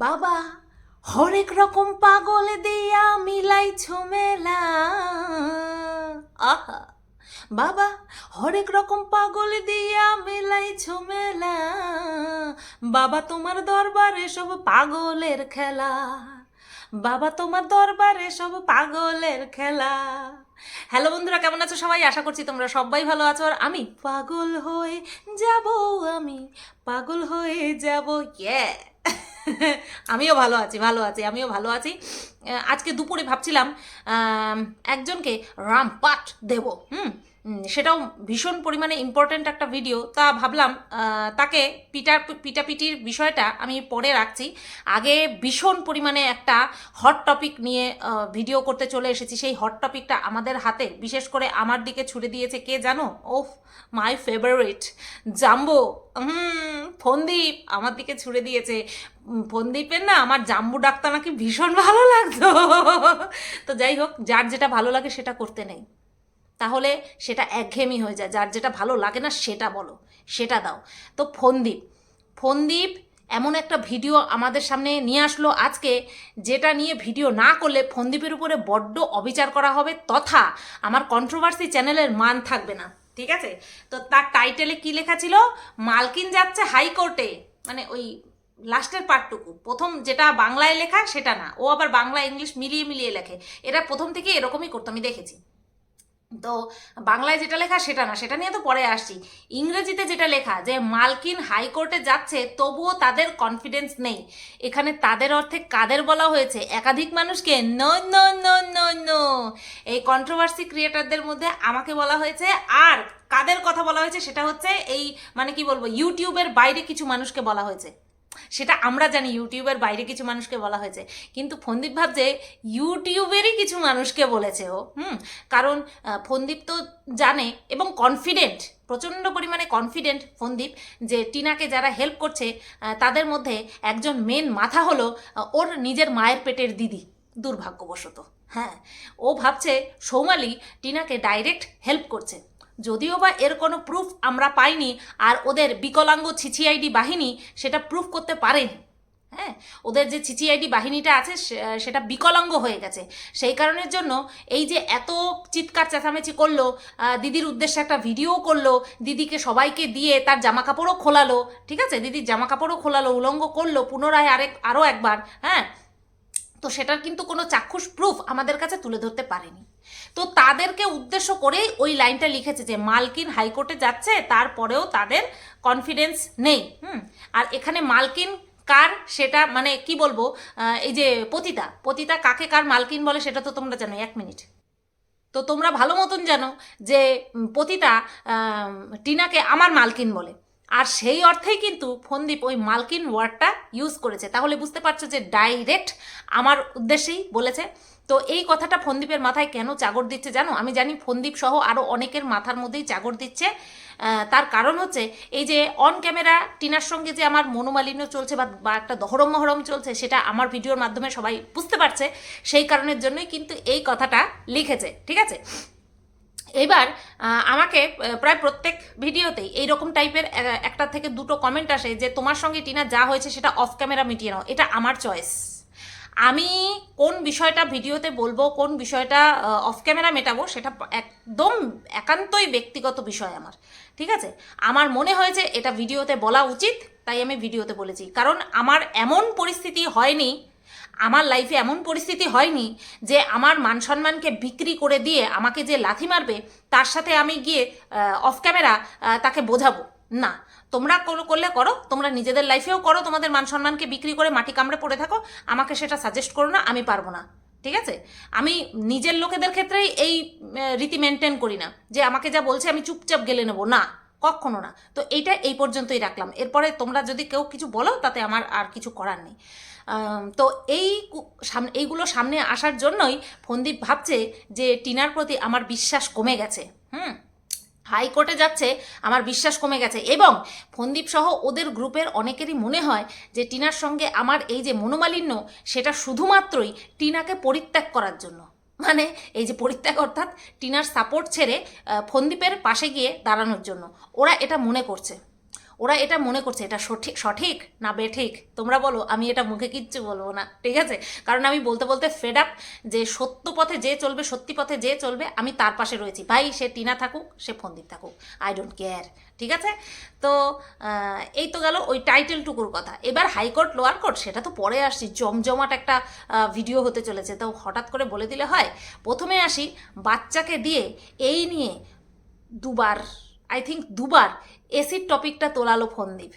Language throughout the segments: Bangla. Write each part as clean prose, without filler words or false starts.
বাবা হরেক রকম পাগল দিয়া মিলাইছো মেলা। আহা, বাবা হরেক রকম পাগল দিয়া মিলাইছো মেলা। বাবা তোমার দরবারে সব পাগলের খেলা। বাবা তোমার দরবারে সব পাগলের খেলা। হ্যালো বন্ধুরা, কেমন আছো সবাই? আশা করছি তোমরা সবাই ভালো আছো। আর আমি পাগল হয়ে যাব, আমি পাগল হয়ে যাব। আমিও ভালো আছি, আমিও ভালো আছি। আজকে দুপুরে ভাবছিলাম একজনকে রামপাট দেব। সেটাও ভীষণ পরিমাণে ইম্পর্ট্যান্ট একটা ভিডিও। তা ভাবলাম তাকে পিটাপিটির বিষয়টা আমি পরে রাখছি। আগে ভীষণ পরিমাণে একটা হট টপিক নিয়ে ভিডিও করতে চলে এসেছি। সেই হট টপিকটা আমাদের হাতে, বিশেষ করে আমার দিকে ছুড়ে দিয়েছে কে জানো? ওফ, মাই ফেভারিট জাম্বো। ফন্দীপ আমার দিকে ছুড়ে দিয়েছে। ফন্দীপের না আমার জাম্বু ডাক্তার নাকি ভীষণ ভালো লাগতো। তো যাই হোক, যার যেটা ভালো লাগে সেটা করতে নেই, তাহলে সেটা একঘেয়েমি হয়ে যায়। যার যেটা ভালো লাগে না সেটা বলো, সেটা দাও। তো ফন্দীপ ফন্দীপ এমন একটা ভিডিও আমাদের সামনে নিয়ে আসলো আজকে, যেটা নিয়ে ভিডিও না করলে ফন্দীপের উপরে বড্ড অবিচার করা হবে, তথা আমার কন্ট্রোভার্সি চ্যানেলের মান থাকবে না। ঠিক আছে? তো তার টাইটেলে কি লেখা ছিল? মালকিন যাচ্ছে হাইকোর্টে। মানে ওই লাস্টের পার্টটুকু, প্রথম যেটা বাংলায় লেখা সেটা না, ও আবার বাংলা ইংলিশ মিলিয়ে মিলিয়ে লেখে। এটা প্রথম থেকে এরকমই করতো, আমি দেখেছি। তো বাংলায় যেটা লেখা সেটা না, সেটা নিয়ে তো পরে আসছি। ইংরেজিতে যেটা লেখা যে মালকিন হাইকোর্টে যাচ্ছে, তবুও তাদের কনফিডেন্স নেই। এখানে তাদের অর্থে কাদের বলা হয়েছে? একাধিক মানুষকে। No no no no no, এই কন্ট্রোভার্সি ক্রিয়েটারদের মধ্যে আমাকে বলা হয়েছে। আর কাদের কথা বলা হয়েছে সেটা হচ্ছে এই, মানে কি বলবো, ইউটিউবের বাইরে কিছু মানুষকে বলা হয়েছে। সেটা আমরা জানি ইউটিউবের বাইরে কিছু মানুষকে বলা হয়েছে, কিন্তু ফন্দীপ ভাবছে ইউটিউবেরই কিছু মানুষকে বলেছে ও। কারণ ফন্দীপ তো জানে এবং কনফিডেন্ট, প্রচণ্ড পরিমাণে কনফিডেন্ট ফন্দীপ, যে টিনাকে যারা হেল্প করছে তাদের মধ্যে একজন মেন মাথা হলো ওর নিজের মায়ের পেটের দিদি, দুর্ভাগ্যবশত। হ্যাঁ, ও ভাবছে সৌমালি টিনাকে ডাইরেক্ট হেল্প করছে, যদিও বা এর কোনো প্রুফ আমরা পাইনি। আর ওদের বিকলাঙ্গ ছিছিআইডি বাহিনী সেটা প্রুফ করতে পারেনি। হ্যাঁ, ওদের যে ছিছিআইডি বাহিনীটা আছে সেটা বিকলাঙ্গ হয়ে গেছে। সেই কারণের জন্য এই যে এত চিৎকার চেঁচামেচি করলো, দিদির উদ্দেশ্যে একটা ভিডিও করলো, দিদিকে সবাইকে দিয়ে তার জামা কাপড়ও খোলালো। ঠিক আছে, দিদির জামা কাপড়ও খোলালো, উলঙ্গ করলো পুনরায় আরও একবার। হ্যাঁ, তো সেটার কিন্তু কোনো চাক্ষুষ প্রুফ আমাদের কাছে তুলে ধরতে পারেনি। তো তাদেরকে উদ্দেশ্য করেই ওই লাইনটা লিখেছে যে মালকিন হাইকোর্টে যাচ্ছে, তারপরেও তাদের কনফিডেন্স নেই। আর এখানে মালকিন কার সেটা মানে কি বলবো, এই যে পতিতা পতিতা কাকে কার মালকিন বলে সেটা তো তোমরা জানো। এক মিনিট, তো তোমরা ভালো মতন জানো যে পতিতা টিনাকে আমার মালকিন বলে। আর সেই অর্থেই কিন্তু ফন্দীপ ওই মালকিন ওয়ার্ডটা ইউজ করেছে। তাহলে বুঝতে পারছো যে ডাইরেক্ট আমার উদ্দেশ্যেই বলেছে। তো এই কথাটা ফন্দীপের মাথায় কেন চাগর দিচ্ছে জানো? আমি জানি ফন্দীপ সহ আরও অনেকের মাথার মধ্যেই চাগর দিচ্ছে। তার কারণ হচ্ছে এই যে অন ক্যামেরা টিনার সঙ্গে যে আমার মনোমালিন্য চলছে বা একটা দহরম মহরম চলছে, সেটা আমার ভিডিওর মাধ্যমে সবাই বুঝতে পারছে। সেই কারণের জন্যই কিন্তু এই কথাটা লিখেছে। ঠিক আছে, এবার আমাকে প্রায় প্রত্যেক ভিডিওতেই এইরকম টাইপের একটা থেকে দুটো কমেন্ট আসে যে তোমার সঙ্গে টিনা যা হয়েছে সেটা অফ ক্যামেরা মিটিয়ে নাও। এটা আমার চয়েস। আমি কোন বিষয়টা ভিডিওতে বলবো, কোন বিষয়টা অফ ক্যামেরা মেটাবো, সেটা একদম একান্তই ব্যক্তিগত বিষয় আমার। ঠিক আছে, আমার মনে হয়েছে এটা ভিডিওতে বলা উচিত, তাই আমি ভিডিওতে বলেছি। কারণ আমার এমন পরিস্থিতি হয়নি, আমার লাইফে এমন পরিস্থিতি হয়নি যে আমার মান সম্মানকে বিক্রি করে দিয়ে আমাকে যে লাথি মারবে তার সাথে আমি গিয়ে অফ ক্যামেরা তাকে বোঝাবো না। তোমরা করলে করো, তোমরা নিজেদের লাইফেও করো, তোমাদের মান সম্মানকে বিক্রি করে মাটি কামড়ে পড়ে থাকো, আমাকে সেটা সাজেস্ট করো না, আমি পারবো না। ঠিক আছে, আমি নিজের লোকেদের ক্ষেত্রেই এই রীতি মেনটেন করি না যে আমাকে যা বলছে আমি চুপচাপ গেলে নেবো, না, কখনো না। তো এইটা এই পর্যন্তই রাখলাম। এরপরে তোমরা যদি কেউ কিছু বলো তাতে আমার আর কিছু করার নেই। তো এইগুলো সামনে আসার জন্যই ফন্দীপ ভাবছে যে টিনার প্রতি আমার বিশ্বাস কমে গেছে। হাইকোর্টে যাচ্ছে, আমার বিশ্বাস কমে গেছে। এবং ফন্দীপ সহ ওদের গ্রুপের অনেকেরই মনে হয় যে টিনার সঙ্গে আমার এই যে মনোমালিন্য, সেটা শুধুমাত্রই টিনাকে পরিত্যাগ করার জন্য। মানে এই যে পরিত্যাগ অর্থাৎ টিনার সাপোর্ট ছেড়ে ফন্দীপের পাশে গিয়ে দাঁড়ানোর জন্য ওরা এটা মনে করছে। ওরা এটা মনে করছে এটা সঠিক সঠিক না বেঠিক, তোমরা বলো, আমি এটা মুখে কিচ্ছু বলবো না, ঠিক আছে? কারণ আমি বলতে বলতে ফেড আপ যে সত্য পথে যে চলবে, সত্যি পথে যে চলবে, আমি তার পাশে রয়েছি ভাই। সে টিনা থাকুক, সে ফন্দীপ থাকুক, আই ডোন্ট কেয়ার, ঠিক আছে? তো এই তো গেল ওই টাইটেলটুকুর কথা। এবার হাইকোর্ট লোয়ার কোর্ট সেটা তো পরে আসছি, জমজমাট একটা ভিডিও হতে চলেছে, তো হঠাৎ করে বলে দিলে হয়? প্রথমে আসি, বাচ্চাকে দিয়ে এই নিয়ে দুবার এসির টপিকটা তোলালো ফন্দীপ,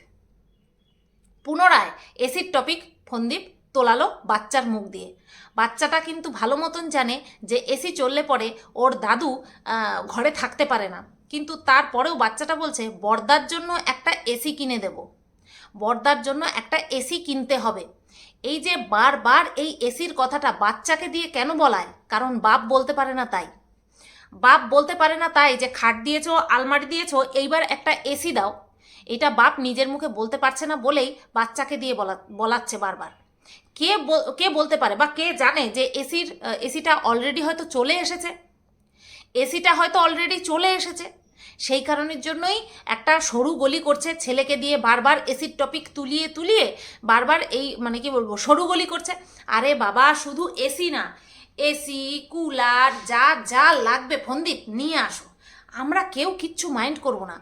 পুনরায় এসির টপিক ফন্দীপ তোলালো বাচ্চার মুখ দিয়ে। বাচ্চাটা কিন্তু ভালো মতন জানে যে এসি চললে পরে ওর দাদু ঘরে থাকতে পারে না, কিন্তু তারপরেও বাচ্চাটা বলছে বর্দার জন্য একটা এসি কিনে দেব, বর্দার জন্য একটা এসি কিনতে হবে। এই যে বারবার এই এসির কথাটা বাচ্চাকে দিয়ে কেন বলায়? কারণ বাপ বলতে পারে না তাই। বাপ বলতে পারে না তাই যে খাট দিয়েছো, আলমারি দিয়েছো, এইবার একটা এসি দাও। এটা বাপ নিজের মুখে বলতে পারছে না বলেই বাচ্চাকে দিয়ে বলাচ্ছে বারবার। কে বলতে পারে বা কে জানে যে এসিটা অলরেডি হয়তো চলে এসেছে, এসিটা হয়তো অলরেডি চলে এসেছে, সেই কারণের জন্যই একটা সরু গলি করছে, ছেলেকে দিয়ে বারবার এসির টপিক তুলিয়ে তুলিয়ে বারবার এই মানে কি বলবো সরু গলি করছে। আরে বাবা, শুধু এসি না, এসি কুলার যা যা লাগবে ফন্দীপ নিয়ে আসো, আমরা কেউ কিচ্ছু মাইন্ড করবো না।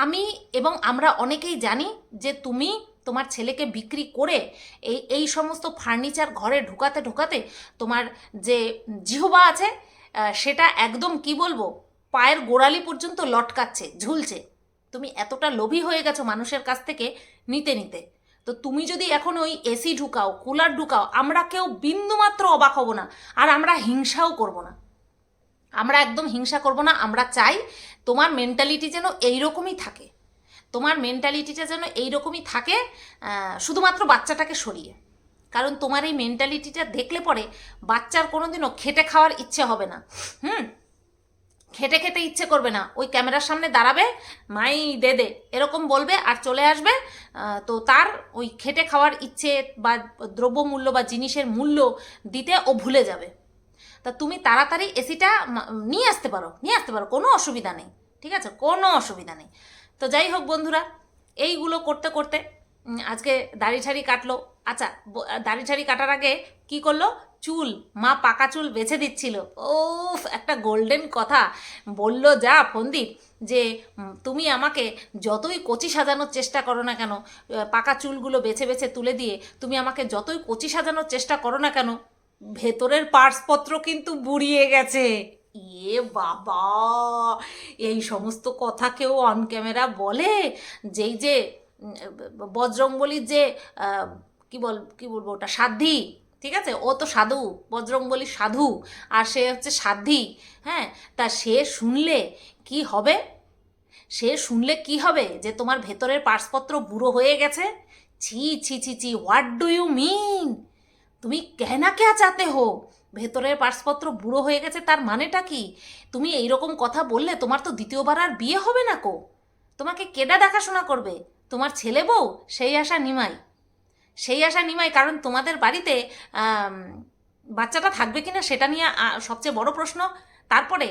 আমি এবং আমরা অনেকেই জানি যে তুমি তোমার ছেলেকে বিক্রি করে এই সমস্ত ফার্নিচার ঘরে ঢোকাতে ঢোকাতে তোমার যে জিহবা আছে সেটা একদম কি বলবো পায়ের গোড়ালি পর্যন্ত লটকাচ্ছে, ঝুলছে। তুমি এতটা লোভী হয়ে গেছো মানুষের কাছ থেকে নিতে নিতে। তো তুমি যদি এখন ওই এসি ঢুকাও, কুলার ঢুকাও, আমরা কেউ বিন্দুমাত্র অবাক হব না, আর আমরা হিংসাও করব না, আমরা একদম হিংসা করব না। আমরা চাই তোমার মেন্টালিটি যেন এইরকমই থাকে, তোমার মেন্টালিটিটা যেন এইরকমই থাকে, শুধুমাত্র বাচ্চাটাকে সরিয়ে। কারণ তোমার এই মেন্টালিটিটা দেখলে পরে বাচ্চার কোনোদিনও খেটে খাওয়ার ইচ্ছে হবে না। খেটে খেতে ইচ্ছে করবে না, ওই ক্যামেরার সামনে দাঁড়াবে, মাই দে দে এরকম বলবে আর চলে আসবে। তো তার ওই খেটে খাওয়ার ইচ্ছে বা দ্রব্যমূল্য বা জিনিসের মূল্য দিতে ও ভুলে যাবে। তা তুমি তাড়াতাড়ি এসিটা নিয়ে আসতে পারো, কোনো অসুবিধা নেই, ঠিক আছে? কোনো অসুবিধা নেই। তো যাই হোক বন্ধুরা, এইগুলো করতে করতে আজকে দাড়ি ঠাড়ি কাটলো। আচ্ছা, দাড়ি ঠাড়ি কাটার আগে কি করলো? চুল, মা পাকা চুল বেছে দিচ্ছিল। ও একটা গোল্ডেন কথা বলল যা ফন্দীপ, যে তুমি আমাকে যতই কচি সাজানোর চেষ্টা করো না কেন, পাকা চুলগুলো বেছে বেছে তুলে দিয়ে তুমি আমাকে যতই কচি সাজানোর চেষ্টা করো না কেন, ভেতরের পার্সপত্র কিন্তু বুড়িয়ে গেছে। ইয়ে বাবা, এই সমস্ত কথা কেউ অন ক্যামেরা বলে? যেই যে বজরংবলীর যে কি বলবো ওটা সাধ্বী, ঠিক আছে? ও তো সাধু, বজরংবলীর সাধু, আর সে হচ্ছে সাধ্বী। হ্যাঁ, তা সে শুনলে কি হবে? সে শুনলে কি হবে যে তোমার ভেতরের পার্সপত্র বুড়ো হয়ে গেছে? ছি ছি ছি ছি, হোয়াট ডু ইউ মিন? তুমি কেনা কে চাতে হো? ভেতরের পার্সপত্র বুড়ো হয়ে গেছে তার মানেটা কি? তুমি এইরকম কথা বললে তোমার তো দ্বিতীয়বার আর বিয়ে হবে না কো। তোমাকে কেডা দেখাশোনা করবে? তোমার ছেলে বউ? সেই আশা নিমাই, সেই আশা নিমাই। কারণ তোমাদের বাড়িতে বাচ্চাটা থাকবে কিনা সেটা নিয়ে সবচেয়ে বড় প্রশ্ন। তারপরে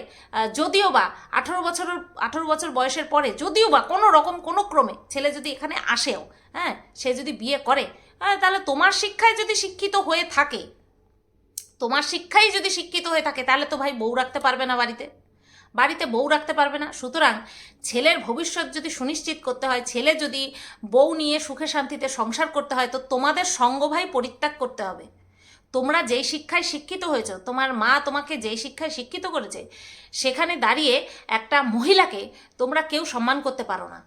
যদিও বা 18 বছর বয়সের পরে যদিও বা কোনো রকম কোনো ক্রমে ছেলে যদি এখানে আসেও, হ্যাঁ, সে যদি বিয়ে করে, তাহলে তোমার শিক্ষায় যদি শিক্ষিত হয়ে থাকে, তাহলে তো ভাই বউ রাখতে পারবে না বাড়িতে বউ রাখতে পারবে না। সুতরাং ছেলের ভবিষ্যৎ যদি সুনিশ্চিত করতে হয়, ছেলে যদি বউ নিয়ে সুখে শান্তিতে সংসার করতে হয়, তো তোমাদের সঙ্গ ভাই পরিত্যাগ করতে হবে। তোমরা যেই শিক্ষায় শিক্ষিত হয়েছ, তোমার মা তোমাকে যেই শিক্ষায় শিক্ষিত করেছে, সেখানে দাঁড়িয়ে একটা মহিলাকে তোমরা কেউ সম্মান করতে পারো না,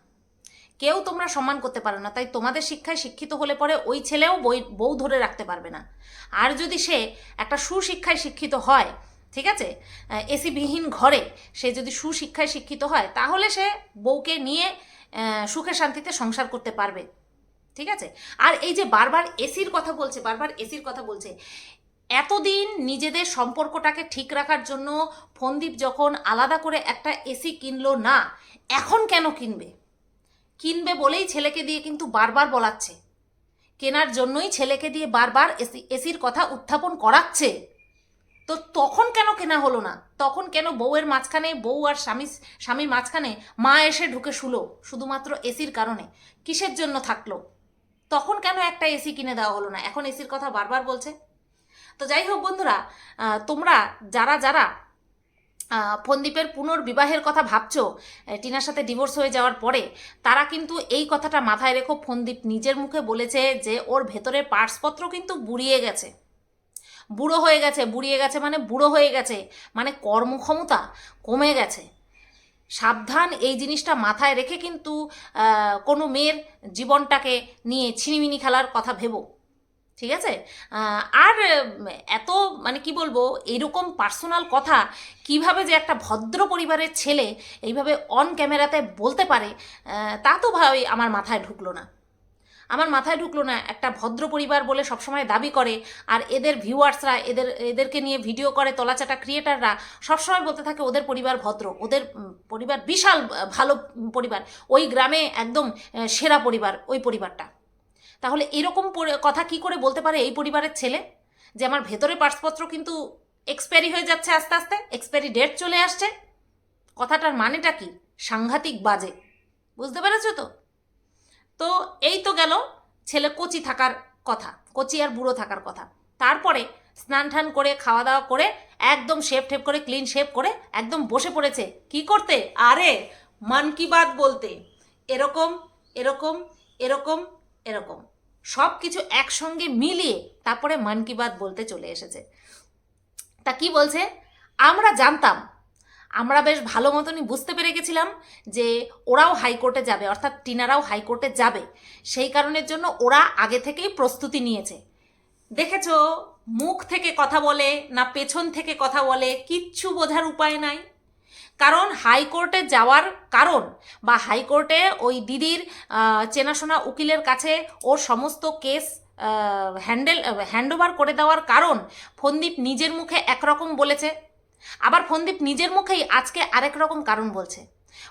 তোমরা সম্মান করতে পারো না। তাই তোমাদের শিক্ষায় শিক্ষিত হলে পরে ওই ছেলেও বউ ধরে রাখতে পারবে না। আর যদি সে একটা সুশিক্ষায় শিক্ষিত হয়, ঠিক আছে, এসিবিহীন ঘরে সে যদি সুশিক্ষায় শিক্ষিত হয়, তাহলে সে বউকে নিয়ে সুখে শান্তিতে সংসার করতে পারবে, ঠিক আছে? আর এই যে বারবার এসির কথা বলছে, এতদিন নিজেদের সম্পর্কটাকে ঠিক রাখার জন্য ফন্দীপ যখন আলাদা করে একটা এসি কিনলো না, এখন কেন কিনবে বলেই ছেলেকে দিয়ে কিন্তু বারবার বলাচ্ছে, কেনার জন্যই ছেলেকে দিয়ে বারবার এসির কথা উত্থাপন করাচ্ছে। তো তখন কেন কেনা হলো না? তখন কেন বউয়ের মাঝখানে, বউ আর স্বামীর মাঝখানে মা এসে ঢুকে শুলো শুধুমাত্র এসির কারণে? কিসের জন্য থাকলো? তখন কেন একটা এসি কিনে দেওয়া হলো না? এখন এসির কথা বারবার বলছে। তো যাই হোক বন্ধুরা, তোমরা যারা যারা ফন্দীপের পুনর্বিবাহের কথা ভাবছো টিনার সাথে ডিভোর্স হয়ে যাওয়ার পরে, তারা কিন্তু এই কথাটা মাথায় রেখো। ফন্দীপ নিজের মুখে বলেছে যে ওর ভেতরের পার্টসপত্র কিন্তু বুড়িয়ে গেছে, বুড়ো হয়ে গেছে। বুড়িয়ে গেছে মানে বুড়ো হয়ে গেছে, মানে কর্মক্ষমতা কমে গেছে। সাবধান, এই জিনিসটা মাথায় রেখে কিন্তু কোনো মেয়ের জীবনটাকে নিয়ে ছিনিমিনি খেলার কথা ভেবো, ঠিক আছে? আর এত মানে কি বলবো, এরকম পার্সোনাল কথা কিভাবে যে একটা ভদ্র পরিবারের ছেলে এইভাবে অন ক্যামেরাতে বলতে পারে, তা তো ভাই আমার মাথায় ঢুকলো না। একটা ভদ্র পরিবার বলে সবসময় দাবি করে, আর এদের ভিউয়ার্সরা, এদেরকে নিয়ে ভিডিও করে তলাচাটা ক্রিয়েটাররা সবসময় বলতে থাকে ওদের পরিবার ভদ্র, ওদের পরিবার বিশাল ভালো পরিবার, ওই গ্রামে একদম সেরা পরিবার ওই পরিবারটা। তাহলে এরকম কথা কি করে বলতে পারে এই পরিবারের ছেলে, যে আমার ভেতরে পার্সপত্র কিন্তু এক্সপায়ারি হয়ে যাচ্ছে, আস্তে আস্তে এক্সপায়ারি ডেট চলে আসছে? কথাটার মানেটা কি? সাংঘাতিক বাজে, বুঝতে পেরেছো তো? তো এই তো গেল ছেলে কচি থাকার কথা, কচি আর বুড়ো থাকার কথা। তারপরে স্নান টান করে খাওয়া দাওয়া করে একদম শেপ টেপ করে ক্লিন শেপ করে একদম বসে পড়েছে কি করতে? আরে মন কি বাত বলতে। এরকম এরকম এরকম এরকম সব কিছু একসঙ্গে মিলিয়ে তারপরে মন কি বাত বলতে চলে এসেছে। তা কি বলছে? আমরা জানতাম, আমরা বেশ ভালো মতনই বুঝতে পেরে গেছিলাম যে ওরাও হাইকোর্টে যাবে, অর্থাৎ টিনারাও হাইকোর্টে যাবে। সেই কারণের জন্য ওরা আগে থেকেই প্রস্তুতি নিয়েছে। দেখেছো, মুখ থেকে কথা বলে না পেছন থেকে কথা বলে কিচ্ছু বোঝার উপায় নাই। কারণ হাইকোর্টে যাওয়ার কারণ, বা হাইকোর্টে ওই দিদির চেনাশোনা উকিলের কাছে ওর সমস্ত কেস হ্যান্ডওভার করে দেওয়ার কারণ ফন্দীপ নিজের মুখে একরকম বলেছে, আবার ফন্দীপ নিজের মুখেই আজকে আরেক রকম কারণ বলছে।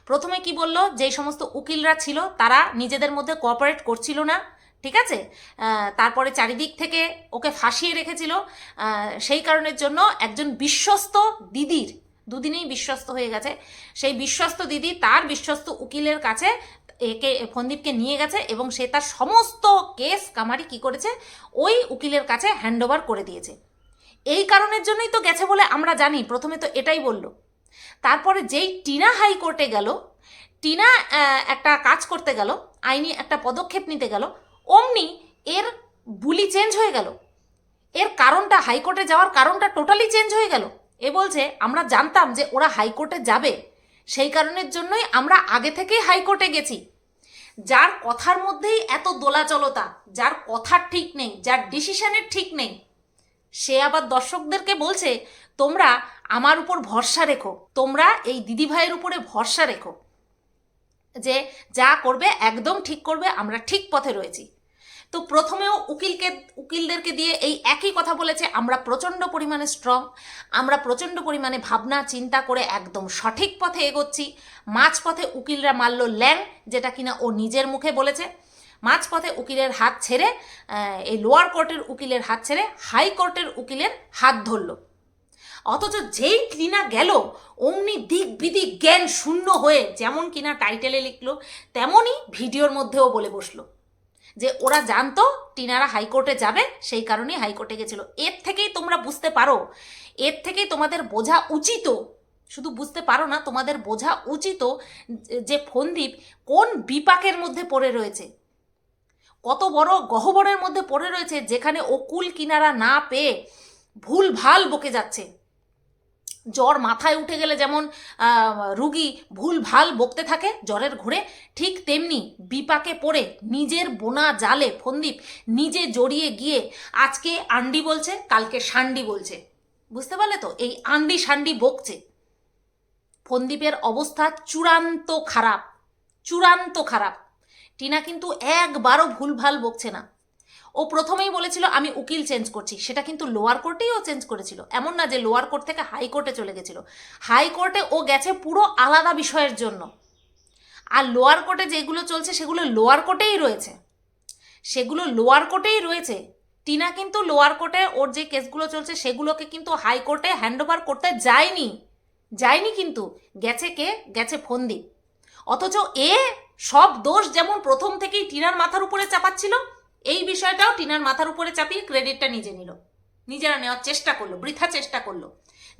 প্রথমে কি বলল? যেই সমস্ত উকিলরা ছিল তারা নিজেদের মধ্যে কোঅপারেট করছিল না, ঠিক আছে? তারপরে চারিদিক থেকে ওকে ফাঁসিয়ে রেখেছিল। সেই কারণের জন্য একজন বিশ্বস্ত দিদির, দুদিনেই বিশ্বস্ত হয়ে গেছে, সেই বিশ্বস্ত দিদি তার বিশ্বস্ত উকিলের কাছে ফন্দীপকে নিয়ে গেছে এবং সে তার সমস্ত কেস কামারি কি করেছে, ওই উকিলের কাছে হ্যান্ডওভার করে দিয়েছে। এই কারণের জন্যই তো গেছে বলে আমরা জানি। প্রথমে তো এটাই বলল। তারপরে যেই টিনা হাইকোর্টে গেল, টিনা একটা কাজ করতে গেল, আইনি একটা পদক্ষেপ নিতে গেল, অমনি এর বুলি চেঞ্জ হয়ে গেল। এর কারণটা, হাইকোর্টে যাওয়ার কারণটা টোটালি চেঞ্জ হয়ে গেল। এ বলছে আমরা জানতাম যে ওরা হাইকোর্টে যাবে, সেই কারণের জন্যই আমরা আগে থেকেই হাইকোর্টে গেছি। যার কথার মধ্যেই এত দোলাচলতা, যার কথার ঠিক নেই, যার ডিসিশনের ঠিক নেই, সে আবার দর্শকদেরকে বলছে তোমরা আমার উপর ভরসা রেখো, তোমরা এই দিদিভাইয়ের উপরে ভরসা রেখো, যে যা করবে একদম ঠিক করবে, আমরা ঠিক পথে রয়েছি। তো প্রথমেও উকিলদেরকে দিয়ে এই একই কথা বলেছে, আমরা প্রচণ্ড পরিমাণে স্ট্রং, আমরা প্রচণ্ড পরিমাণে ভাবনা চিন্তা করে একদম সঠিক পথে এগোচ্ছি। মাঝপথে উকিলরা মারল ল্যাং, যেটা কিনা ও নিজের মুখে বলেছে। মাঝপথে উকিলের হাত ছেড়ে, এই লোয়ার কোর্টের উকিলের হাত ছেড়ে হাইকোর্টের উকিলের হাত ধরল। অথচ যেই টিনা গেল অমনি দিক বিদিক জ্ঞান শূন্য হয়ে, যেমন কিনা টাইটেলে লিখলো তেমনই ভিডিওর মধ্যেও বলে বসলো যে ওরা জানতো টিনারা হাইকোর্টে যাবে, সেই কারণেই হাইকোর্টে গেছিল। এর থেকেই তোমরা বুঝতে পারো, এর থেকেই তোমাদের বোঝা উচিত, শুধু বুঝতে পারো না, তোমাদের বোঝা উচিত যে ফন্দীপ কোন বিপাকের মধ্যে পড়ে রয়েছে, কত বড় গহ্বরের মধ্যে পড়ে রয়েছে, যেখানে ও কুল কিনারা না পেয়ে ভুল ভাল বকে যাচ্ছে। জ্বর মাথায় উঠে গেলে যেমন রুগী ভুল ভাল বকতে থাকে জ্বরের ঘুরে, ঠিক তেমনি বিপাকে পড়ে নিজের বোনা জালে ফন্দীপ নিজে জড়িয়ে গিয়ে আজকে আন্ডি বলছে, কালকে সান্ডি বলছে। বুঝতে পারলে তো? এই আন্ডি সান্ডি বকছে। ফন্দীপের অবস্থা চূড়ান্ত খারাপ, চূড়ান্ত খারাপ। টিনা কিন্তু একবারও ভুলভাল বকছে না। ও প্রথমেই বলেছিল আমি উকিল চেঞ্জ করছি, সেটা কিন্তু লোয়ার কোর্টেই ও চেঞ্জ করেছিল। এমন না যে লোয়ার কোর্ট থেকে হাইকোর্টে চলে গেছিল। হাইকোর্টে ও গেছে পুরো আলাদা বিষয়ের জন্য, আর লোয়ার কোর্টে যেগুলো চলছে সেগুলো লোয়ার কোর্টেই রয়েছে, সেগুলো লোয়ার কোর্টেই রয়েছে। টিনা কিন্তু লোয়ার কোর্টে ওর যে কেসগুলো চলছে সেগুলোকে কিন্তু হাইকোর্টে হ্যান্ডওভার করতে যায়নি কিন্তু গেছে কে, গেছে ফন্দীপ। অথচ এ সব দোষ যেমন প্রথম থেকেই টিনার মাথার উপরে চাপাচ্ছিল, এই বিষয়টাও টিনার মাথার উপরে চাপিয়ে ক্রেডিটটা নিজেরা নেওয়ার চেষ্টা করলো, বৃথা চেষ্টা করলো,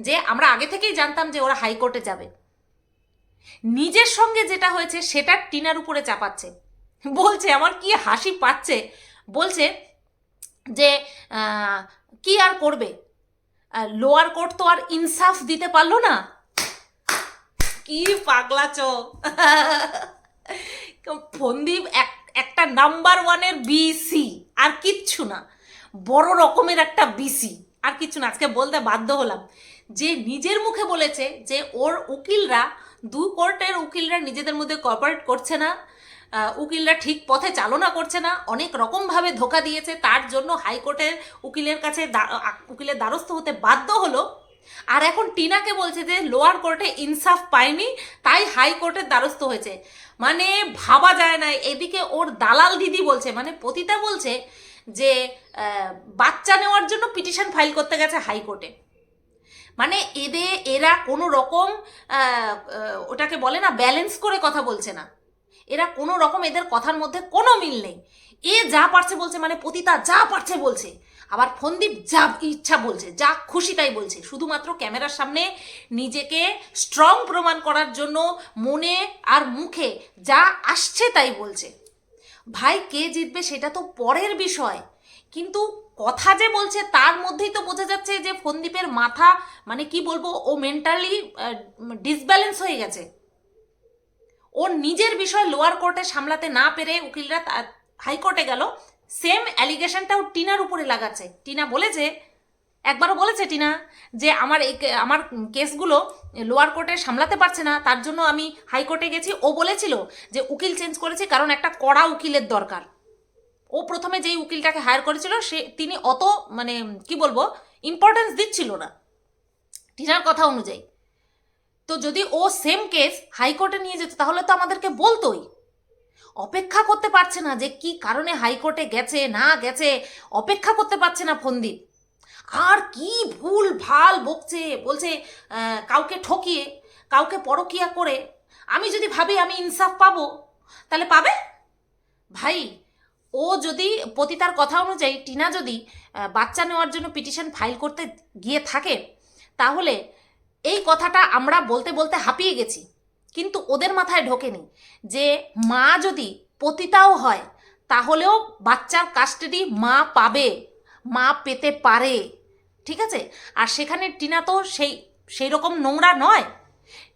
যে আমরা আগে থেকেই জানতাম যে ওরা হাইকোর্টে যাবে। নিজের সঙ্গে যেটা হয়েছে সেটা টিনার উপরে চাপাচ্ছে। বলছে, আমার কি হাসি পাচ্ছে, বলছে যে কি আর করবে, লোয়ার কোর্ট তো আর ইনসাফ দিতে পারলো না। কি পাগলা চোখ। ফন্দীপ একটা নাম্বার ওয়ানের বিসি, আর কিচ্ছু না, বড় রকমের একটা বিসি, আর কিচ্ছু না। আজকে বলতে বাধ্য হলাম যে নিজের মুখে বলেছে যে ওর উকিলরা, দু কোর্টের উকিলরা নিজেদের মধ্যে কোঅপারেট করছে না, উকিলরা ঠিক পথে চালনা করছে না, অনেক রকমভাবে ধোকা দিয়েছে, তার জন্য হাইকোর্টের উকিলের কাছে উকিলের দ্বারস্থ হতে বাধ্য হলো। আর এখন টিনাকে বলছে যে লোয়ার কোর্টে ইনসাফ পায়নি, তাই হাইকোর্টের দ্বারস্থ হয়েছে। মানে ভাবা যায় না। এদিকে ওর দালাল দিদি বলছে, মানে পতিতা বলছে যে বাচ্চা নেওয়ার জন্য পিটিশন ফাইল করতে গেছে হাইকোর্টে। মানে এরা কোনো রকম ওটাকে বলে না, ব্যালেন্স করে কথা বলছে না। এরা কোনো রকম, এদের কথার মধ্যে কোনো মিল নেই। এ যা পারছে বলছে, মানে পতিতা যা পারছে বলছে, আবার ফন্দীপ যা ইচ্ছা বলছে, যা খুশি তাই বলছে, শুধুমাত্র ক্যামেরার সামনে নিজেকে স্ট্রং প্রমাণ করার জন্য মনে আর মুখে যা আসছে তাই বলছে। ভাই, কে জিতবে সেটা তো পরের বিষয়, কিন্তু কথা যে বলছে তার মধ্যেই তো বোঝা যাচ্ছে যে ফন্দীপের মাথা, মানে কি বলবো, ও মেন্টালি ডিসব্যালেন্স হয়ে গেছে। ওর নিজের বিষয় লোয়ার কোর্টে সামলাতে না পেরে উকিলরা হাইকোর্টে গেল, সেম অ্যালিগেশনটাও টিনার উপরে লাগাচ্ছে। টিনা বলেছে, একবারও বলেছে টিনা যে আমার কেসগুলো লোয়ার কোর্টে সামলাতে পারছে না, তার জন্য আমি হাইকোর্টে গেছি। ও বলেছিল যে উকিল চেঞ্জ করেছি কারণ একটা কড়া উকিলের দরকার। ও প্রথমে যেই উকিলটাকে হায়ার করেছিল তিনি অত, মানে কি বলবো, ইম্পর্টেন্স দিচ্ছিল না টিনার কথা অনুযায়ী। তো যদি ও সেম কেস হাইকোর্টে নিয়ে যেত তাহলে তো আমাদেরকে বলতোই। অপেক্ষা করতে পারছে না যে কি কারণে হাইকোর্টে গেছে না গেছে, অপেক্ষা করতে পারছে না ফন্দীপ। আর কি ভুল ভাল বকছে, বলছে কাউকে ঠকিয়ে, কাউকে পরকিয়া করে আমি যদি ভাবি আমি ইনসাফ পাবো, তাহলে পাবে? ভাই, ও যদি পতিতার কথা অনুযায়ী টিনা যদি বাচ্চা নেওয়ার জন্য পিটিশন ফাইল করতে গিয়ে থাকে, তাহলে এই কথাটা আমরা বলতে বলতে হাঁপিয়ে গেছি, কিন্তু ওদের মাথায় ঢোকেনি যে মা যদি পতিতাও হয় তাহলেও বাচ্চার কাস্টাডি মা পাবে, মা পেতে পারে, ঠিক আছে? আর সেখানে টিনা তো সেই রকম নোংরা নয়,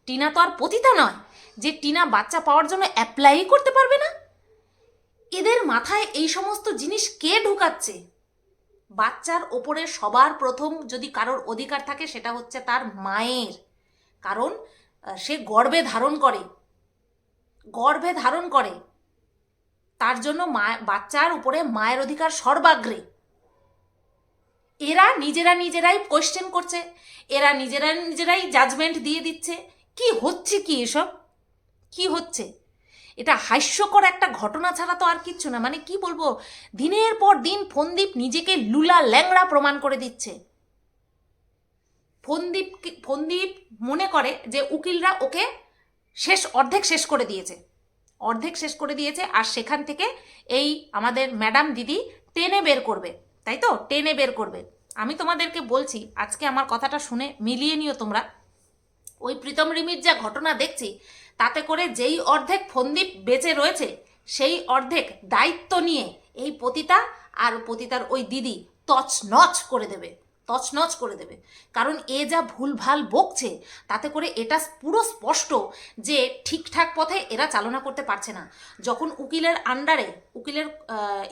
টিনা তো আর পতিতা নয় যে টিনা বাচ্চা পাওয়ার জন্য অ্যাপ্লাই করতে পারবে না। এদের মাথায় এই সমস্ত জিনিস কে ঢুকাচ্ছে? বাচ্চার ওপরে সবার প্রথম যদি কারোর অধিকার থাকে সেটা হচ্ছে তার মায়ের, কারণ সে গর্ভে ধারণ করে, তার জন্য বাচ্চার উপরে মায়ের অধিকার সর্বাগ্রে। এরা নিজেরাই কোয়েশ্চেন করছে, এরা নিজেরাই জাজমেন্ট দিয়ে দিচ্ছে। কি হচ্ছে কি এসব, কি হচ্ছে? এটা হাস্যকর একটা ঘটনা ছাড়া তো আর কিচ্ছু না। মানে কি বলবো, দিনের পর দিন ফন্দীপ নিজেকে লুলা ল্যাংড়া প্রমাণ করে দিচ্ছে। ফন্দীপ মনে করে যে উকিলরা ওকে অর্ধেক শেষ করে দিয়েছে, আর সেখান থেকে এই আমাদের ম্যাডাম দিদি টেনে বের করবে, তাই তো? টেনে বের করবে। আমি তোমাদেরকে বলছি, আজকে আমার কথাটা শুনে মিলিয়ে নিও তোমরা। ওই প্রীতম রিমির যা ঘটনা দেখছি, তাতে করে যেই অর্ধেক ফন্দীপ বেঁচে রয়েছে সেই অর্ধেক দায়িত্ব নিয়ে এই পতিতা আর পতিতার ওই দিদি তছনছ করে দেবে। কারণ এ যা ভুলভাল বকছে, তাতে করে এটা পুরো স্পষ্ট যে ঠিকঠাক পথে এরা চালনা করতে পারছে না। যখন উকিলের আন্ডারে, উকিলের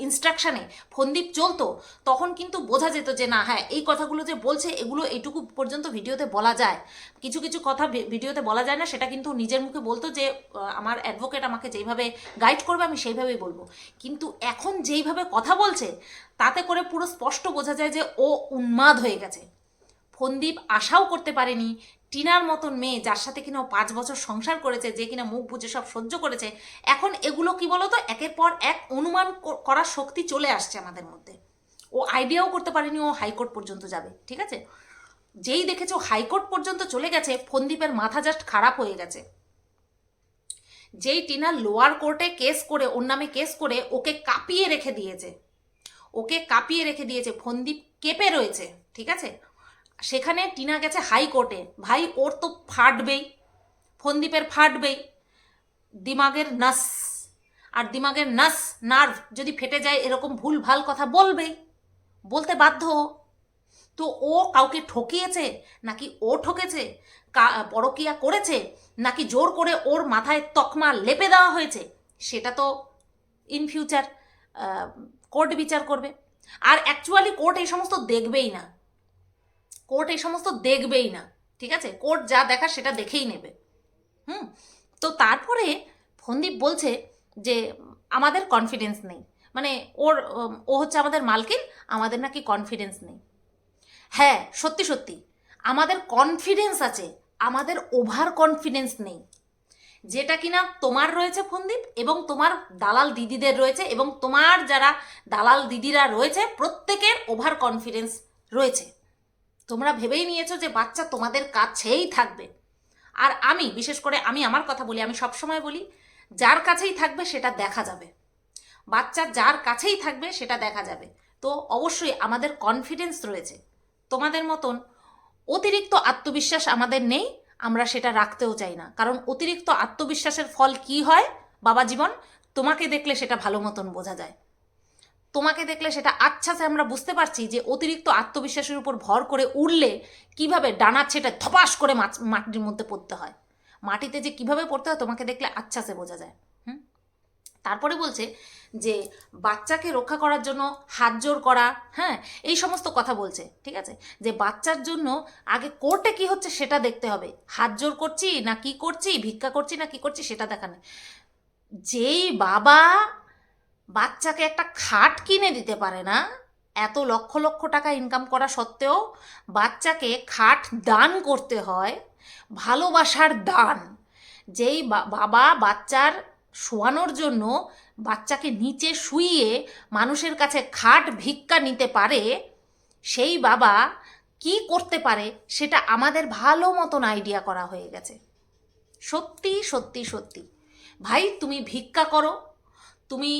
ইনস্ট্রাকশানে ফন্দীপ চলতো, তখন কিন্তু বোঝা যেত যে না, হ্যাঁ, এই কথাগুলো যে বলছে এগুলো এইটুকু পর্যন্ত ভিডিওতে বলা যায়, কিছু কিছু কথা ভিডিওতে বলা যায় না, সেটা কিন্তু নিজের মুখে বলতো যে আমার অ্যাডভোকেট আমাকে যেইভাবে গাইড করবে আমি সেইভাবেই বলবো। কিন্তু এখন যেইভাবে কথা বলছে তাতে করে পুরো স্পষ্ট বোঝা যায় যে ও উন্মাদ হয়ে গেছে। ফন্দীপ আশাও করতে পারেনি টিনার মতন মেয়ে, যার সাথে কিনা 5 বছর সংসার করেছে, যে কিনা মুখ বুঝে সব সহ্য করেছে, এখন এগুলো কি বলতো, একের পর এক অনুমান করার শক্তি চলে আসছে আমাদের মধ্যে। ও আইডিয়াও করতে পারেনি ও হাইকোর্ট পর্যন্ত যাবে, ঠিক আছে? যেই দেখেছে ও হাইকোর্ট পর্যন্ত চলে গেছে, ফোনদীপের মাথা জাস্ট খারাপ হয়ে গেছে। যেই টিনা লোয়ার কোর্টে কেস করে, ওর নামে কেস করে ওকে কাঁপিয়ে রেখে দিয়েছে, ওকে কাঁপিয়ে রেখে দিয়েছে, ফোনদীপ কেঁপে রয়েছে, ঠিক আছে? সেখানে টিনা গেছে হাইকোর্টে। ভাই ওর তো ফাটবেই, ফোনদীপের ফাটবেই দিমাগের নাস, আর দিমাগের নাস নার্ভ যদি ফেটে যায় এরকম ভুল ভাল কথা বলবেই, বলতে বাধ্য। তো ও কাউকে ঠকিয়েছে নাকি ও ঠকেছে, পরকিয়া করেছে নাকি জোর করে ওর মাথায় তকমা লেপে দেওয়া হয়েছে, সেটা তো ইন ফিউচার কোর্ট বিচার করবে। আর অ্যাকচুয়ালি কোর্ট এই সমস্ত দেখবেই না, কোর্ট এই সমস্ত দেখবেই না, ঠিক আছে? কোর্ট যা দেখা সেটা দেখেই নেবে। তো তারপরে ফোনদীপ বলছে যে আমাদের কনফিডেন্স নেই, মানে ও হচ্ছে আমাদের মালকিন, আমাদের নাকি কনফিডেন্স নেই। হ্যাঁ, সত্যি সত্যি আমাদের কনফিডেন্স আছে, আমাদের ওভার কনফিডেন্স নেই, যেটা কিনা তোমার রয়েছে ফোনদীপ, এবং তোমার দালাল দিদিদের রয়েছে, এবং তোমার যারা দালাল দিদিরা রয়েছে প্রত্যেকের ওভার কনফিডেন্স রয়েছে। তোমরা ভেবেই নিয়েছো যে বাচ্চা তোমাদের কাছেই থাকবে। আর আমি বিশেষ করে আমি আমার কথা বলি, আমি সবসময় বলি যার কাছেই থাকবে সেটা দেখা যাবে, বাচ্চা যার কাছেই থাকবে সেটা দেখা যাবে। তো অবশ্যই আমাদের কনফিডেন্স রয়েছে, তোমাদের মতন অতিরিক্ত আত্মবিশ্বাস আমাদের নেই, আমরা সেটা রাখতেও চাই না। কারণ অতিরিক্ত আত্মবিশ্বাসের ফল কি হয় বাবা জীবন, তোমাকে দেখলে সেটা ভালো মতন বোঝা যায়, তোমাকে দেখলে সেটা আচ্ছাসে আমরা বুঝতে পারছি যে অতিরিক্ত আত্মবিশ্বাসের উপর ভর করে উড়লে কিভাবে ডানার ছেটে ধপাস করে মাটির মধ্যে পড়তে হয়, মাটিতে যে কিভাবে পড়তে হয় তোমাকে দেখলে আচ্ছাসে বোঝা যায়। তারপরে বলছে যে বাচ্চাকে রক্ষা করার জন্য হাত জোর করা, হ্যাঁ এই সমস্ত কথা বলছে, ঠিক আছে? যে বাচ্চার জন্য আগে কোর্টে কি হচ্ছে সেটা দেখতে হবে, হাত জোর করছি না কি করছি, ভিক্ষা করছি না কি করছি সেটা দেখা নেই। যেই বাবা বাচ্চাকে একটা খাট কিনে দিতে পারে না, এত লক্ষ লক্ষ টাকা ইনকাম করা সত্ত্বেও বাচ্চাকে খাট দান করতে হয়, ভালোবাসার দান। যেই বাবা বাচ্চার শোয়ানোর জন্য বাচ্চাকে নিচে শুইয়ে মানুষের কাছে খাট ভিক্ষা নিতে পারে, সেই বাবা কি করতে পারে সেটা আমাদের ভালো মতন আইডিয়া করা হয়ে গেছে। সত্যি সত্যি সত্যি ভাই, তুমি ভিক্ষা করো, তুমি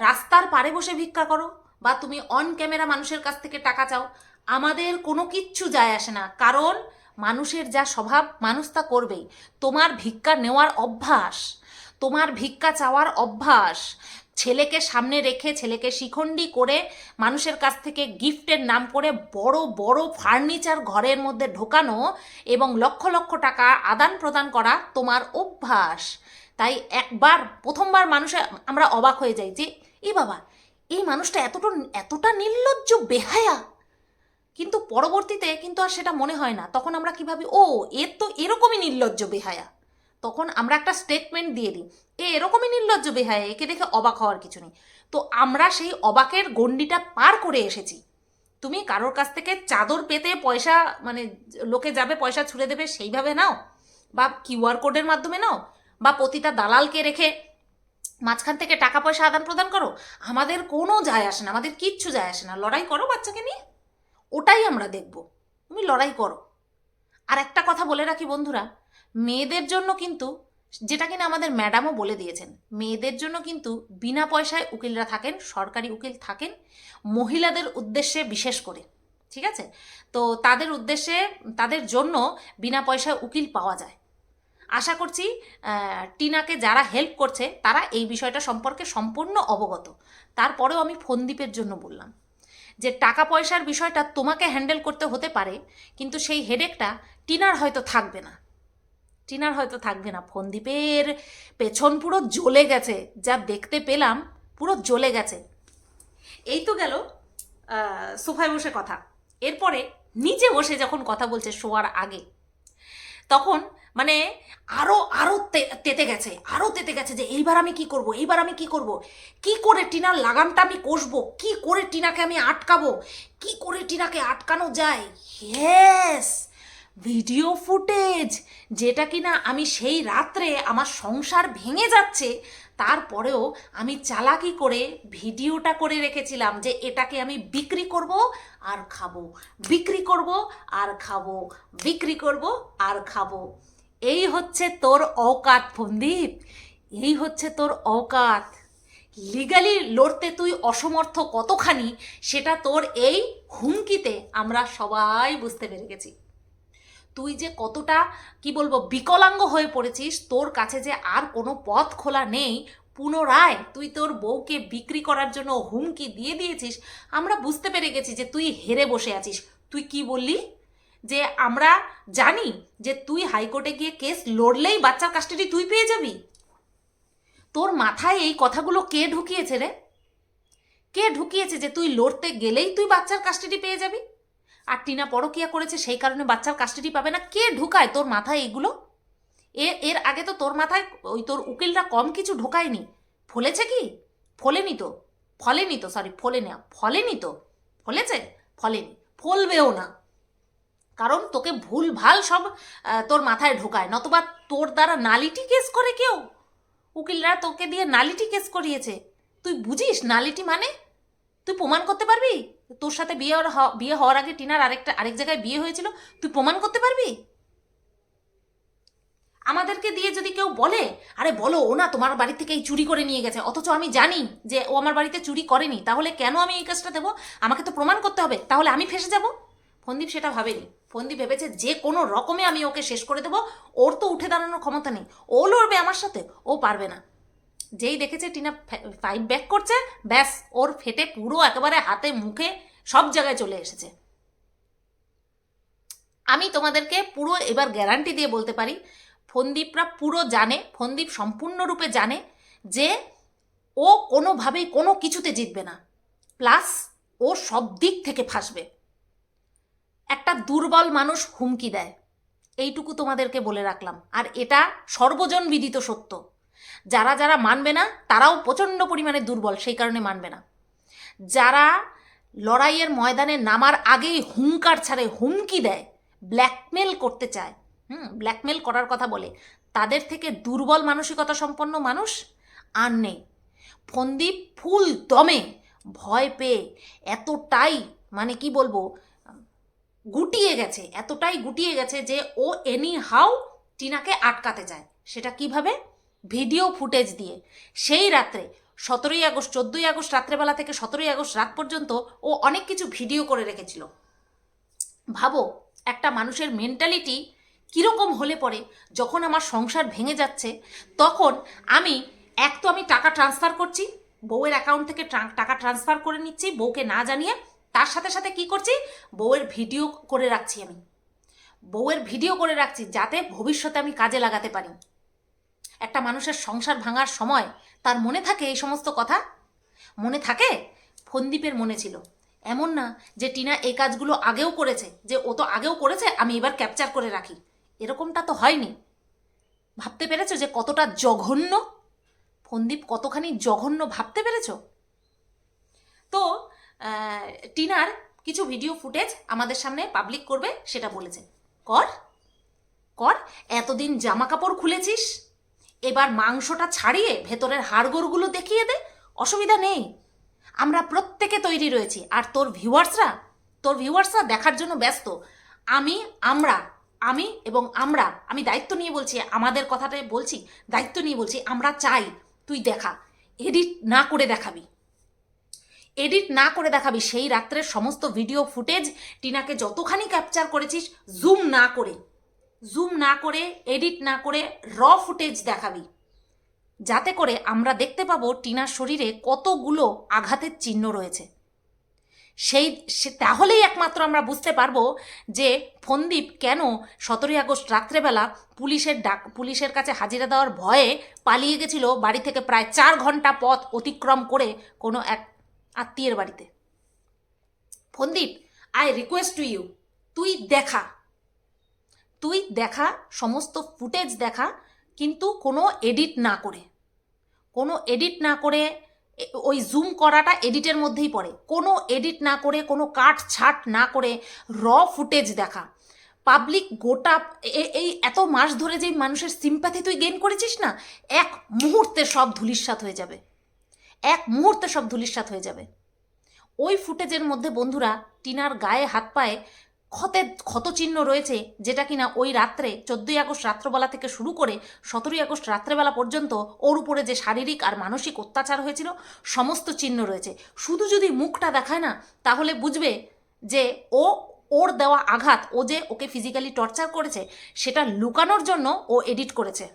রাস্তার পারে বসে ভিক্ষা করো, বা তুমি অন ক্যামেরা মানুষের কাছ থেকে টাকা চাও, আমাদের কোনো কিচ্ছু যায় আসে না। কারণ মানুষের যা স্বভাব মানুষ তা করবেই। তোমার ভিক্ষা নেওয়ার অভ্যাস, তোমার ভিক্ষা চাওয়ার অভ্যাস, ছেলেকে সামনে রেখে ছেলেকে শিখণ্ডী করে মানুষের কাছ থেকে গিফটের নাম করে বড় বড় ফার্নিচার ঘরের মধ্যে ঢোকানো এবং লক্ষ লক্ষ টাকা আদান প্রদান করা তোমার অভ্যাস। তাই একবার প্রথমবার মানুষে আমরা অবাক হয়ে যাই যে এই বাবা, এই মানুষটা এতটা নির্লজ্জ বেহায়া, কিন্তু পরবর্তীতে কিন্তু আর সেটা মনে হয় না। তখন আমরা কি ভাবি, ও এর তো এরকমই নির্লজ্জ বেহায়া, তখন আমরা একটা স্টেটমেন্ট দিয়ে দিই, এরকমই নির্লজ্জ বেহায়া, একে দেখে অবাক হওয়ার কিছু নেই। তো আমরা সেই অবাকের গণ্ডিটা পার করে এসেছি। তুমি কারোর কাছ থেকে চাদর পেতে পয়সা, মানে লোকে যাবে পয়সা ছুড়ে দেবে সেইভাবে নাও, বা কিউআর কোডের মাধ্যমে নাও, বা প্রতিটা দালালকে রেখে মাঝখান থেকে টাকা পয়সা আদান প্রদান করো, আমাদের কোনো যায় আসে না, আমাদের কিচ্ছু যায় আসে না। লড়াই করো বাচ্চাকে নিয়ে, ওটাই আমরা দেখব, তুমি লড়াই করো। আর একটা কথা বলে রাখি বন্ধুরা, মেয়েদের জন্য কিন্তু, যেটা কিনা আমাদের ম্যাডামও বলে দিয়েছেন, মেয়েদের জন্য কিন্তু বিনা পয়সায় উকিলরা থাকেন, সরকারি উকিল থাকেন, মহিলাদের উদ্দেশ্যে বিশেষ করে, ঠিক আছে? তো তাদের উদ্দেশ্যে, তাদের জন্য বিনা পয়সায় উকিল পাওয়া যায়। আশা করছি টিনাকে যারা হেল্প করছে তারা এই বিষয়টা সম্পর্কে সম্পূর্ণ অবগত। তারপরেও আমি ফোনদীপের জন্য বললাম যে টাকা পয়সার বিষয়টা তোমাকে হ্যান্ডেল করতে হতে পারে, কিন্তু সেই হেডেকটা টিনার হয়তো থাকবে না, টিনার হয়তো থাকবে না। ফোনদীপের পেছন পুরো জ্বলে গেছে, যা দেখতে পেলাম পুরো জ্বলে গেছে। এই তো গেল সোফায় বসে কথা। এরপরে নিচে বসে যখন কথা বলছে শোয়ার আগে, তখন মানে আরো আরো তেতে গেছে, আরো তেতে গেছে যে এইবার আমি কি করব, এইবার আমি কি করব, কি করে টিনার লাগামটা আমি কষবো, কি করে টিনাকে আমি আটকাবো, কি করে টিনাকে আটকানো যায়। ইয়েস, ভিডিও ফুটেজ, যেটা কিনা আমি সেই রাত্রে আমার সংসার ভেঙে যাচ্ছে তারপরেও আমি চালাকি করে ভিডিওটা করে রেখেছিলাম যে এটাকে আমি বিক্রি করব আর খাবো, বিক্রি করব আর খাবো, বিক্রি করব আর খাবো। এই হচ্ছে তোর অকাত ফন্দীপ, এই হচ্ছে তোর অকাত। লিগালি লড়তে তুই অসমর্থ কতখানি সেটা তোর এই হুমকিতে আমরা সবাই বুঝতে পেরে গেছি। তুই যে কতটা কি বলবো বিকলাঙ্গ হয়ে পড়েছিস, তোর কাছে যে আর কোনো পথ খোলা নেই, পুনরায় তুই তোর বউকে বিক্রি করার জন্য হুমকি দিয়ে দিয়েছিস। আমরা বুঝতে পেরে গেছি যে তুই হেরে বসে আছিস। তুই কি বললি যে আমরা জানি যে তুই হাইকোর্টে গিয়ে কেস লড়লেই বাচ্চার কাস্টাডি তুই পেয়ে যাবি। তোর মাথায় এই কথাগুলো কে ঢুকিয়েছে রে? কে ঢুকিয়েছে যে তুই লড়তে গেলেই তুই বাচ্চার কাস্টাডি পেয়ে যাবি? আর টিনা পরকিয়া করেছে সেই কারণে বাচ্চার কাস্টাডি পাবে না? কে ঢুকায় তোর মাথায় এইগুলো? এর আগে তো তোর মাথায় ওই তোর উকিলরা কম কিছু ঢোকায়নি। ফলেছে কি? ফলেনি তো, ফলেনি তো, সরি ফলেনি তো, ফলেছে? ফলেনি, ফলবেও না। কারণ তোকে ভুল ভাল সব তোর মাথায় ঢোকায়, নতবা তোর দ্বারা নালিটি কেস করে কেউ? উকিলরা তোকে দিয়ে নালিটি কেস করিয়েছে। তুই বুঝিস নালিটি মানে? তুই প্রমাণ করতে পারবি তোর সাথে বিয়ে হওয়ার আগে টিনার আরেক জায়গায় বিয়ে হয়েছিল? তুই প্রমাণ করতে পারবি? আমাদেরকে দিয়ে যদি কেউ বলে আরে বলো ও না তোমার বাড়ি থেকে এই চুরি করে নিয়ে গেছে, অথচ আমি জানি যে ও আমার বাড়িতে চুরি করেনি, তাহলে কেন আমি এই কাজটা দেবো? আমাকে তো প্রমাণ করতে হবে, তাহলে আমি ফেসে যাব। ফন্দীপ সেটা ভাবেনি। ফন্দীপ ভেবেছে যে কোনো রকমে আমি ওকে শেষ করে দেবো। ওর তো উঠে দাঁড়ানোর ক্ষমতা নেই, ও লড়বে আমার সাথে, ও পারবে না। যেই দেখেছে টিনা ফাইট ব্যাক করছে, ব্যাস ওর ফেটে পুরো একেবারে হাতে মুখে সব জায়গায় চলে এসেছে। আমি তোমাদেরকে পুরো এবার গ্যারান্টি দিয়ে বলতে পারি, ফন্দীপরা পুরো জানে, ফন্দীপ সম্পূর্ণরূপে জানে যে ও কোনোভাবেই কোনো কিছুতে জিতবে না, প্লাস ও সব দিক থেকে ফাঁসবে। একটা দুর্বল মানুষ হুমকি দেয়, এইটুকু তোমাদেরকে বলে রাখলাম। আর এটা সর্বজন বিদিত সত্য। যারা যারা মানবে না তারাও প্রচণ্ড পরিমাণে দুর্বল, সেই কারণে মানবে না। যারা লড়াইয়ের ময়দানে নামার আগেই হুঙ্কার ছাড়ে, হুমকি দেয়, ব্ল্যাকমেল করতে চায়, ব্ল্যাকমেল করার কথা বলে, তাদের থেকে দুর্বল মানসিকতা সম্পন্ন মানুষ আর নেই। ফন্দীপ ফুল দমে ভয় পেয়ে এতটাই মানে কি বলবো গুটিয়ে গেছে, এতটাই গুটিয়ে গেছে যে ও এনি হাউ টিনাকে আটকাতে চায়। সেটা কিভাবে? ভিডিও ফুটেজ দিয়ে। সেই রাত্রে 17ই আগস্ট, 14ই আগস্ট রাত্রেবেলা থেকে 17ই আগস্ট রাত পর্যন্ত ও অনেক কিছু ভিডিও করে রেখেছিল। ভাবো একটা মানুষের মেন্টালিটি কীরকম হলে পরে যখন আমার সংসার ভেঙে যাচ্ছে তখন আমি আমি টাকা ট্রান্সফার করছি, বউয়ের অ্যাকাউন্ট থেকে টাকা ট্রান্সফার করে নিচ্ছি বউকে না জানিয়ে, তার সাথে সাথে কি করছি, বউয়ের ভিডিও করে রাখছি। আমি বউয়ের ভিডিও করে রাখছি যাতে ভবিষ্যতে আমি কাজে লাগাতে পারি। একটা মানুষের সংসার ভাঙার সময় তার মনে থাকে এই সমস্ত কথা? মনে থাকে? ফন্দীপের মনে ছিল। এমন না যে টিনা এই কাজগুলো আগেও করেছে, যে ও তো আগেও করেছে আমি এবার ক্যাপচার করে রাখি, এরকমটা তো হয়নি। ভাবতে পেরেছো যে কতটা জঘন্য? ফন্দীপ কতখানি জঘন্য ভাবতে পেরেছো? তো টিনার কিছু ভিডিও ফুটেজ আমাদের সামনে পাবলিক করবে সেটা বলেছে। কর কর, এতদিন জামা কাপড় খুলেছিস, এবার মাংসটা ছাড়িয়ে ভেতরের হাড়গোড়গুলো দেখিয়ে দে, অসুবিধা নেই, আমরা প্রত্যেকে তৈরি রয়েছি। আর তোর ভিউয়ার্সরা দেখার জন্য ব্যস্ত। আমি দায়িত্ব নিয়ে বলছি, আমাদের কথাটাই বলছি, দায়িত্ব নিয়ে বলছি, আমরা চাই তুই দেখা, এডিট না করে দেখাবি, এডিট না করে দেখাবি সেই রাত্রের সমস্ত ভিডিও ফুটেজ টিনাকে যতখানি ক্যাপচার করেছিস, জুম না করে এডিট না করে র ফুটেজ দেখাবি, যাতে করে আমরা দেখতে পাবো টিনার শরীরে কতগুলো আঘাতের চিহ্ন রয়েছে। তাহলেই একমাত্র আমরা বুঝতে পারবো যে ফন্দীপ কেন 17ই আগস্ট রাত্রেবেলা পুলিশের কাছে হাজিরা দেওয়ার ভয়ে পালিয়ে গেছিল বাড়ি থেকে প্রায় 4 ঘন্টা পথ অতিক্রম করে কোনো এক আত্মীয়ের বাড়িতে। ফন্দীপ, আই রিকোয়েস্ট টু ইউ, তুই দেখা সমস্ত ফুটেজ দেখা, কিন্তু কোনো এডিট না করে, ওই জুম করাটা এডিটের মধ্যেই পড়ে, কোনো এডিট না করে, কোনো কাট ছাট না করে র ফুটেজ দেখা। পাবলিক গোটা এই এত মাস ধরে যে মানুষের সিম্প্যাথি তুই গেইন করেছিস না, এক মুহূর্তে সব ধূলিসাৎ হয়ে যাবে, এক মুহূর্তে সব ধূলিসাৎ হয়ে যাবে। ওই ফুটেজের মধ্যে বন্ধুরা টিনার গায়ে হাত পায়ে ক্ষতচিহ্ন রয়েছে, যেটা কিনা ওই রাত্রে 14ই আগস্ট রাত্রবেলা থেকে শুরু করে 17ই আগস্ট রাত্রেবেলা পর্যন্ত ওর উপরে যে শারীরিক আর মানসিক অত্যাচার হয়েছিল সমস্ত চিহ্ন রয়েছে। শুধু যদি মুখটা দেখায় না তাহলে বুঝবে যে ওর দেওয়া আঘাত, ও যে ওকে ফিজিক্যালি টর্চার করেছে সেটা লুকানোর জন্য ও এডিট করেছে।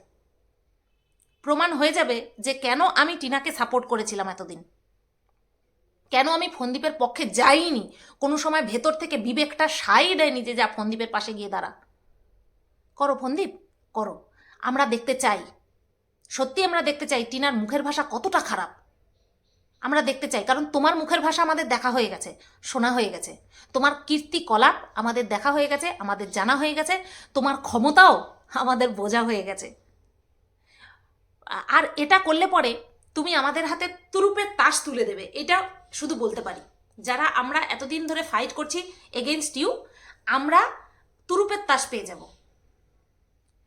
প্রমাণ হয়ে যাবে যে কেন আমি টিনাকে সাপোর্ট করেছিলাম এতদিন, কেন আমি ফন্দীপের পক্ষে যাইনি, কোনো সময় ভেতর থেকে বিবেকটা সাই দেয়নি যে যা ফন্দীপের পাশে গিয়ে দাঁড়া। করো ফন্দীপ, করো, আমরা দেখতে চাই, সত্যি আমরা দেখতে চাই টিনার মুখের ভাষা কতটা খারাপ, আমরা দেখতে চাই। কারণ তোমার মুখের ভাষা আমাদের দেখা হয়ে গেছে, শোনা হয়ে গেছে, তোমার কীর্তিকলাপ আমাদের দেখা হয়ে গেছে, আমাদের জানা হয়ে গেছে, তোমার ক্ষমতাও আমাদের বোঝা হয়ে গেছে। আর এটা করলে পরে তুমি আমাদের হাতে তুরুপের তাস তুলে দেবে, এটা শুধু বলতে পারি। যারা আমরা এতদিন ধরে ফাইট করছি এগেনস্ট ইউ, আমরা তুরুপের তাস পেয়ে যাব।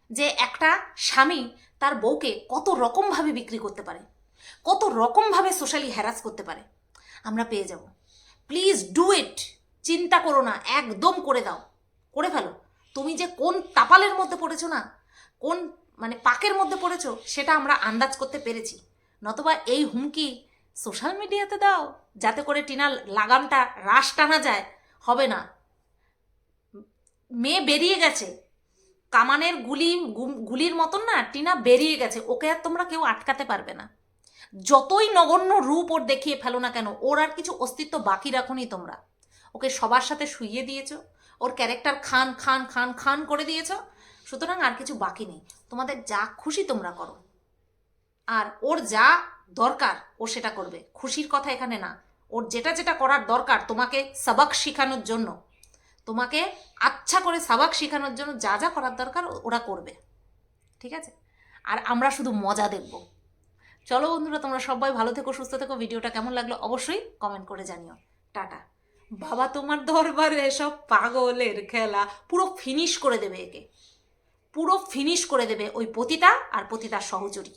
যে একটা স্বামী তার বউকে কত রকমভাবে বিক্রি করতে পারে, কত রকমভাবে সোশ্যালি হ্যারাস করতে পারে, আমরা পেয়ে যাব। প্লিজ ডু ইট, চিন্তা করো না, একদম করে দাও, করে ফেলো। তুমি যে কোন তাপালের মধ্যে পড়েছো না, কোন মানে পাকের মধ্যে পড়েছো সেটা আমরা আন্দাজ করতে পেরেছি। নতবা এই হুমকি সোশ্যাল মিডিয়াতে দাও যাতে করে টিনার লাগামটা রাশ টানা যায়, হবে না। মেয়ে বেরিয়ে গেছে, কামানের গুলির মতন না টিনা বেরিয়ে গেছে, ওকে আর তোমরা কেউ আটকাতে পারবে না। যতই নগণ্য রূপ ওর দেখিয়ে ফেলো না কেন, ওর আর কিছু অস্তিত্ব বাকি রাখোনি তোমরা। ওকে সবার সাথে শুইয়ে দিয়েছো, ওর ক্যারেক্টার খান খান খান খান করে দিয়েছো, সুতরাং আর কিছু বাকি নেই। তোমাদের যা খুশি তোমরা করো, আর ওর যা দরকার ও সেটা করবে। খুশির কথা এখানে না, ওর যেটা যেটা করার দরকার তোমাকে সাবাক শেখানোর জন্য, তোমাকে আচ্ছা করে সাবাক শেখানোর জন্য যা যা করার দরকার ওরা করবে, ঠিক আছে? আর আমরা শুধু মজা দেখব। চলো বন্ধুরা, তোমরা সবাই ভালো থেকো, সুস্থ থেকো। ভিডিওটা কেমন লাগলো অবশ্যই কমেন্ট করে জানিও। টাটা। বাবা তোমার দরবারে সব পাগলের খেলা, পুরো ফিনিশ করে দেবে একে, পুরো ফিনিশ করে দেবে ওই পতিতা আর পতিতার সহচরী।